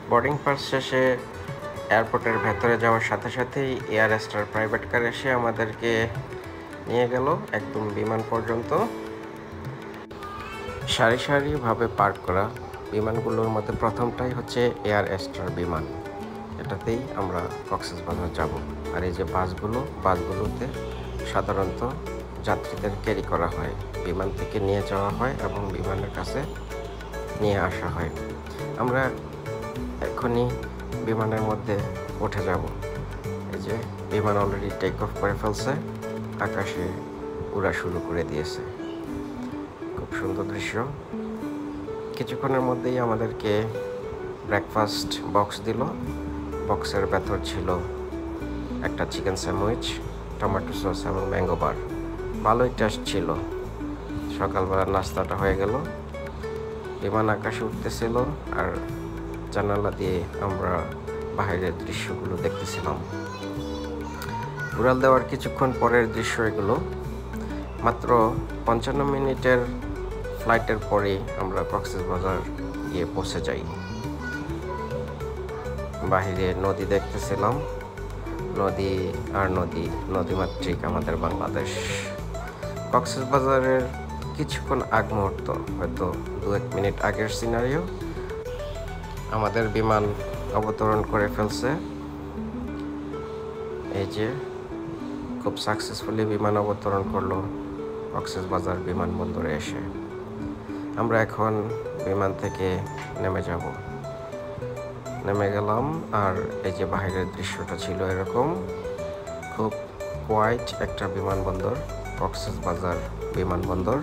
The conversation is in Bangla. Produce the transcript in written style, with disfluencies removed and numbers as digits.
বোর্ডিং পাস শেষে এয়ারপোর্টের ভেতরে যাওয়ার সাথে সাথেই এয়ার স্টার প্রাইভেট কার এসে আমাদেরকে নিয়ে গেল একদম বিমান পর্যন্ত। সারি সারিভাবে পার্ক করা বিমানগুলোর মধ্যে প্রথমটাই হচ্ছে এয়ার স্টার বিমান। এটাতেই আমরা কক্সবাজার যাব। আর এই যে বাসগুলোতে সাধারণত যাত্রীদের ক্যারি করা হয়, বিমান থেকে নিয়ে যাওয়া হয় এবং বিমানের কাছে নিয়ে আসা হয়। আমরা এখনই বিমানের মধ্যে উঠে যাব। এই যে বিমান অলরেডি টেক অফ করে ফেলছে, আকাশে উড়া শুরু করে দিয়েছে। খুব সুন্দর দৃশ্য। কিছুক্ষণের মধ্যেই আমাদেরকে ব্রেকফাস্ট বক্স দিল। বক্সের ভেতর ছিল একটা চিকেন স্যান্ডউইচ, টমেটো সস এবং ম্যাঙ্গো বার। ভালোই টেস্ট ছিল। সকালবেলা নাস্তাটা হয়ে গেল। বিমান আকাশে উঠতেছিল আর জানালা দিয়ে আমরা বাইরের দৃশ্যগুলো দেখতেছিলাম। উড়াল দেওয়ার কিছুক্ষণ পরের দৃশ্য এগুলো। মাত্র 55 মিনিটের ফ্লাইটের পরে আমরা কক্সবাজার গিয়ে পৌঁছে যাই। বাহিরে নদী দেখতেছিলাম, নদী আর নদী, নদীমাতৃক আমাদের বাংলাদেশ। কক্সবাজারের কিছুক্ষণ আগ মুহূর্ত, হয়তো 2-1 মিনিট আগের সিনারিও। আমাদের বিমান অবতরণ করে ফেলছে। এই যে খুব সাকসেসফুলি বিমান অবতরণ করলো কক্সবাজার বিমানবন্দরে এসে। আমরা এখন বিমান থেকে নেমে গেলাম। আর এই যে বাইরের দৃশ্যটা ছিল এরকম। খুব কোয়াইট একটা বিমানবন্দর, কক্সবাজার বিমানবন্দর।